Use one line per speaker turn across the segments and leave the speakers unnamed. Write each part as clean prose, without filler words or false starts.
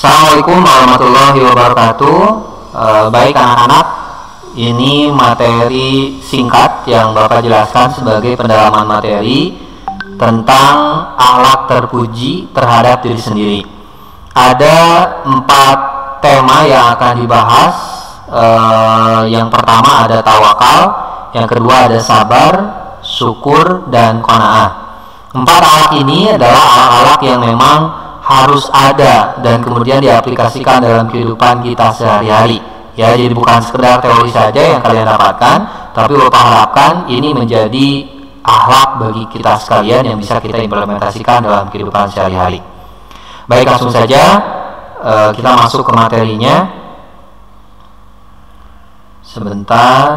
Assalamualaikum warahmatullahi wabarakatuh. Baik anak-anak, ini materi singkat yang Bapak jelaskan sebagai pendalaman materi tentang akhlak terpuji terhadap diri sendiri. Ada 4 tema yang akan dibahas. Yang pertama ada tawakal, yang kedua ada sabar, syukur, dan qanaah. 4 akhlak ini adalah akhlak yang memang harus ada dan kemudian diaplikasikan dalam kehidupan kita sehari-hari. Ya, jadi bukan sekedar teori saja yang kalian dapatkan, tapi Bapak harapkan ini menjadi akhlak bagi kita sekalian yang bisa kita implementasikan dalam kehidupan sehari-hari. Baik, langsung saja kita masuk ke materinya. Sebentar,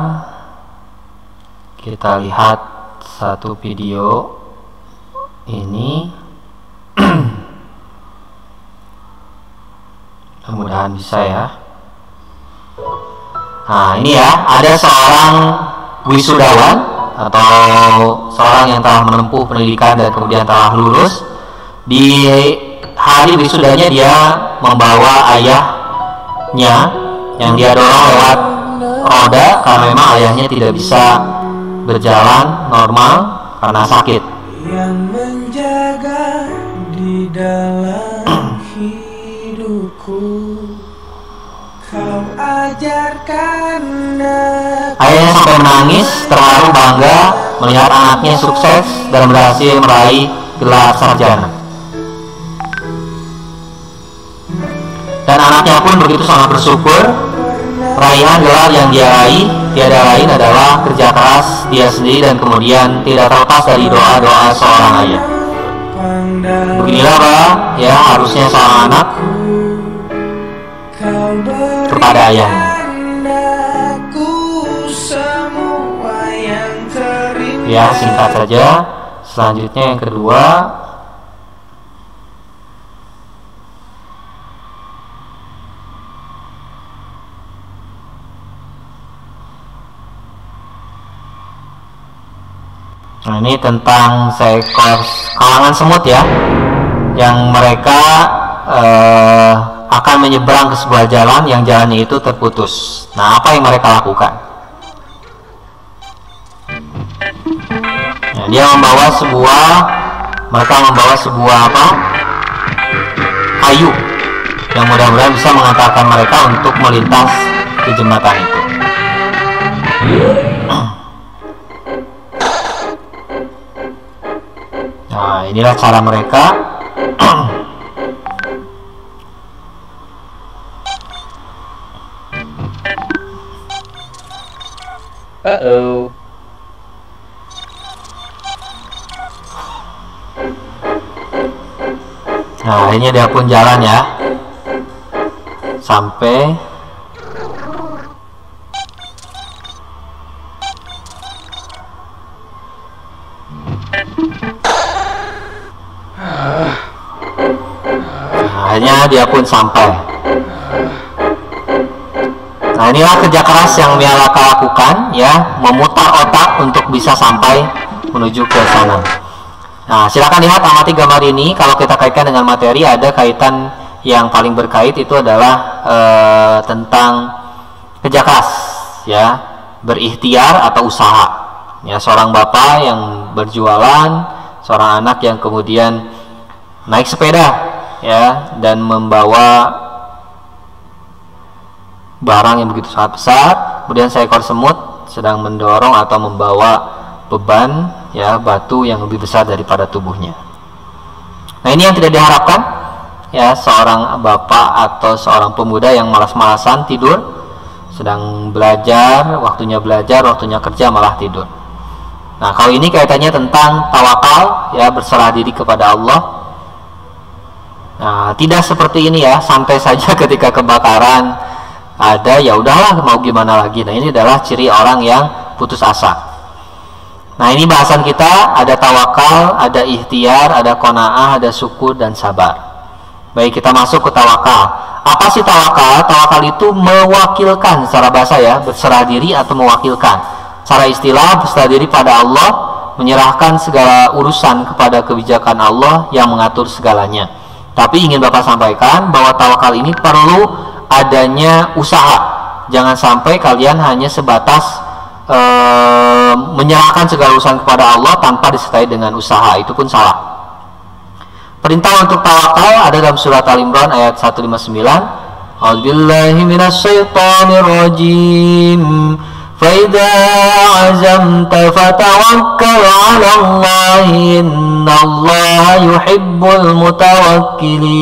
kita lihat satu video ini. Mudah-mudahan bisa ya. Nah, ini ya, ada seorang wisudawan atau seorang yang telah menempuh pendidikan dan kemudian telah lulus. Di hari wisudanya dia membawa ayahnya yang dia dorong lewat roda karena memang ayahnya tidak bisa berjalan normal karena sakit.
Yang menjaga di dalam hidupku, kau ajarkan aku.
Ayahnya sampai menangis, terharu bangga melihat anaknya sukses dan berhasil meraih gelar sarjana. Dan anaknya pun begitu sangat bersyukur. Raihan gelar yang dia raih tiada lain adalah kerja keras dia sendiri dan kemudian tidak terlepas dari doa-doa seorang ayah. Beginilah Pak, ya harusnya seorang anak kepada ayahnya. Ya, singkat saja. Selanjutnya yang kedua. Nah, ini tentang seekor kawangan semut ya, yang mereka akan menyeberang ke sebuah jalan yang jalannya itu terputus. Nah, apa yang mereka lakukan? Nah, mereka membawa sebuah kayu yang mudah-mudahan bisa mengantarkan mereka untuk melintas ke jembatan itu. Nah, inilah cara mereka. Nah, ini dia pun jalan ya, sampai akhirnya dia pun sampai. Nah, inilah kerja keras yang mereka lakukan ya, memutar otak untuk bisa sampai menuju ke sana. Nah, silakan lihat, amati gambar ini. Kalau kita kaitkan dengan materi, ada kaitan yang paling berkait itu adalah tentang kerja keras ya, berikhtiar atau usaha. Ya, seorang bapak yang berjualan, seorang anak yang kemudian naik sepeda ya dan membawa barang yang begitu sangat besar. Kemudian seekor semut sedang mendorong atau membawa beban ya, batu yang lebih besar daripada tubuhnya. Nah, ini yang tidak diharapkan ya, seorang bapak atau seorang pemuda yang malas-malasan tidur, sedang belajar, waktunya kerja malah tidur. Nah, kalau ini kaitannya tentang tawakal ya, berserah diri kepada Allah. Nah, tidak seperti ini ya, santai saja ketika kebakaran ada, ya udahlah mau gimana lagi. Nah, ini adalah ciri orang yang putus asa. Nah, ini bahasan kita, ada tawakal, ada ikhtiar, ada qanaah, ada syukur dan sabar. Baik, kita masuk ke tawakal. Apa sih tawakal? Tawakal itu mewakilkan secara bahasa ya, berserah diri atau mewakilkan. Secara istilah, berserah diri pada Allah, menyerahkan segala urusan kepada kebijakan Allah yang mengatur segalanya. Tapi ingin Bapak sampaikan bahwa tawakal ini perlu adanya usaha. Jangan sampai kalian hanya sebatas menyerahkan segala urusan kepada Allah tanpa disertai dengan usaha. Itu pun salah. Perintah untuk tawakal ada dalam surat Al-Imran ayat 159. A'udzubillahi minasyaitonir rajim. فَإِذَا عَزَمْتَ فَتَوَكَّلْ عَلَى اللَّهِ إِنَّ اللَّهَ يُحِبُّ الْمُتَوَكِّلِينَ.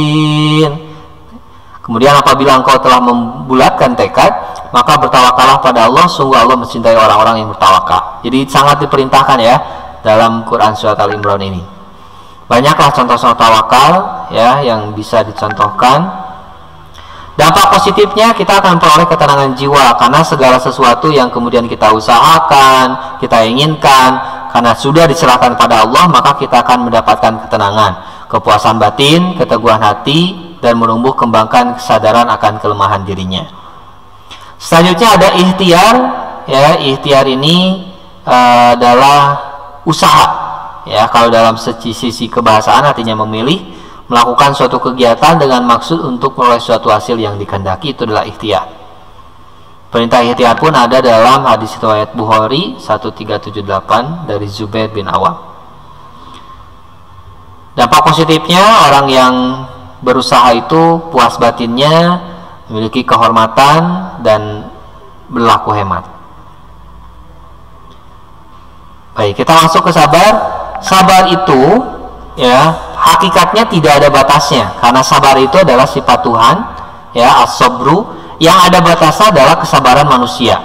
Kemudian apabila engkau telah membulatkan tekad, maka bertawakallah pada Allah, sungguh Allah mencintai orang-orang yang bertawakal. Jadi sangat diperintahkan ya dalam Quran surat Al-Imran ini. Banyaklah contoh-contoh tawakal ya yang bisa dicontohkan. Dampak positifnya kita akan memperoleh ketenangan jiwa, karena segala sesuatu yang kemudian kita usahakan, kita inginkan, karena sudah diserahkan pada Allah, maka kita akan mendapatkan ketenangan, kepuasan batin, keteguhan hati, dan menumbuh kembangkan kesadaran akan kelemahan dirinya. Selanjutnya ada ikhtiar. Ya, ikhtiar ini adalah usaha. Ya, kalau dalam sisi kebahasaan artinya memilih, melakukan suatu kegiatan dengan maksud untuk memperoleh suatu hasil yang dikehendaki, itu adalah ikhtiar. Perintah ikhtiar pun ada dalam hadis riwayat Bukhari 1378 dari Zubair bin Awam. Dampak positifnya, orang yang berusaha itu puas batinnya, memiliki kehormatan, dan berlaku hemat. Baik, kita masuk ke sabar. Sabar itu ya hakikatnya tidak ada batasnya, karena sabar itu adalah sifat Tuhan ya, as-sabru. Yang ada batasnya adalah kesabaran manusia.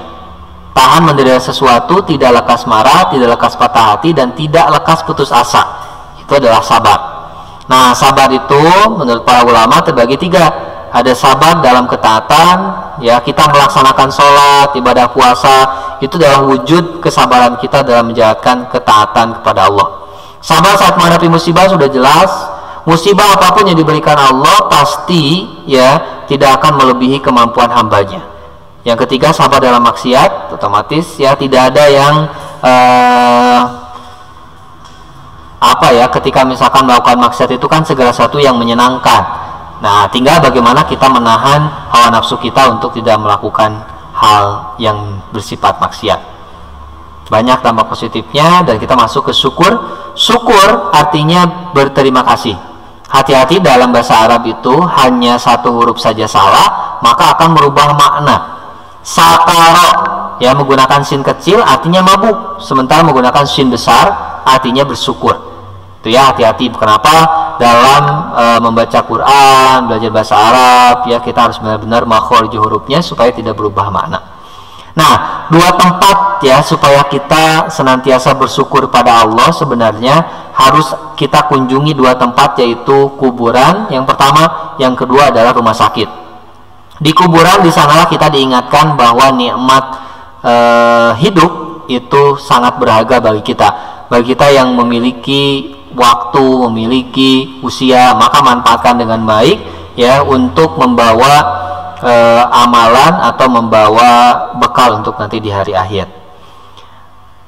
Tahan menderita sesuatu, tidak lekas marah, tidak lekas patah hati, dan tidak lekas putus asa. Itu adalah sabar. Nah, sabar itu menurut para ulama terbagi tiga. Ada sabar dalam ketaatan, ya, kita melaksanakan sholat, ibadah puasa, itu adalah wujud kesabaran kita dalam menjalankan ketaatan kepada Allah. Sabar saat menghadapi musibah sudah jelas. Musibah apapun yang diberikan Allah pasti ya tidak akan melebihi kemampuan hambanya. Yang ketiga, sabar dalam maksiat, otomatis ya tidak ada yang ketika misalkan melakukan maksiat itu kan segala sesuatu yang menyenangkan. Nah, tinggal bagaimana kita menahan hawa nafsu kita untuk tidak melakukan hal yang bersifat maksiat. Banyak dampak positifnya, dan kita masuk ke syukur. Syukur artinya berterima kasih. Hati-hati, dalam bahasa Arab itu hanya satu huruf saja salah maka akan merubah makna. Sakaro ya menggunakan sin kecil artinya mabuk, sementara menggunakan sin besar artinya bersyukur. Itu ya, hati-hati. Kenapa? Dalam membaca Quran, belajar bahasa Arab ya, kita harus benar-benar makhraj hurufnya supaya tidak berubah makna. Nah, dua tempat ya supaya kita senantiasa bersyukur pada Allah sebenarnya harus kita kunjungi dua tempat, yaitu kuburan yang pertama, yang kedua adalah rumah sakit. Di kuburan, di sanalah kita diingatkan bahwa nikmat hidup itu sangat berharga bagi kita. Bagi kita yang memiliki waktu, memiliki usia, maka manfaatkan dengan baik ya untuk membawa amalan atau membawa bekal untuk nanti di hari akhir.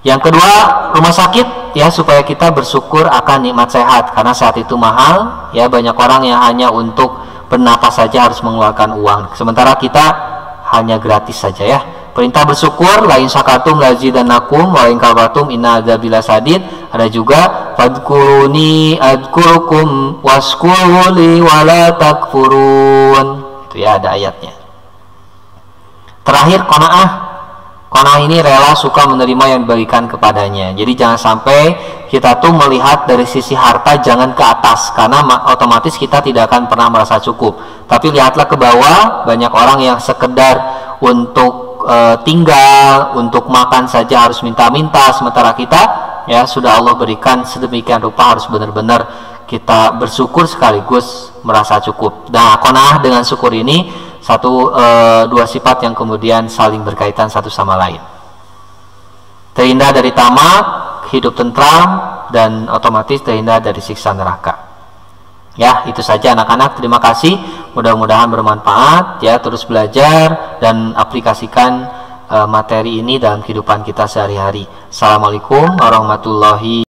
Yang kedua, rumah sakit ya, supaya kita bersyukur akan nikmat sehat, karena sehat itu mahal ya. Banyak orang yang hanya untuk bernapas saja harus mengeluarkan uang, sementara kita hanya gratis saja ya. Perintah bersyukur, la in syakartum lazidannakum wa in kafartum inna adzabi lasadid. Ada juga fadkuruni adkurukum waskuruli wala takfurun. Itu ya, ada ayatnya. Terakhir, qanaah. Qanaah ini rela, suka menerima yang diberikan kepadanya. Jadi jangan sampai kita tuh melihat dari sisi harta, jangan ke atas, karena otomatis kita tidak akan pernah merasa cukup. Tapi lihatlah ke bawah, banyak orang yang sekedar untuk tinggal, untuk makan saja harus minta-minta, sementara kita ya sudah Allah berikan sedemikian rupa, harus benar-benar kita bersyukur sekaligus merasa cukup. Nah, qanaah dengan syukur ini dua sifat yang kemudian saling berkaitan satu sama lain. Terhindar dari tamak, hidup tentram, dan otomatis terhindar dari siksa neraka. Ya, itu saja anak-anak. Terima kasih. Mudah-mudahan bermanfaat ya. Terus belajar dan aplikasikan materi ini dalam kehidupan kita sehari-hari. Assalamualaikum warahmatullahi wabarakatuh.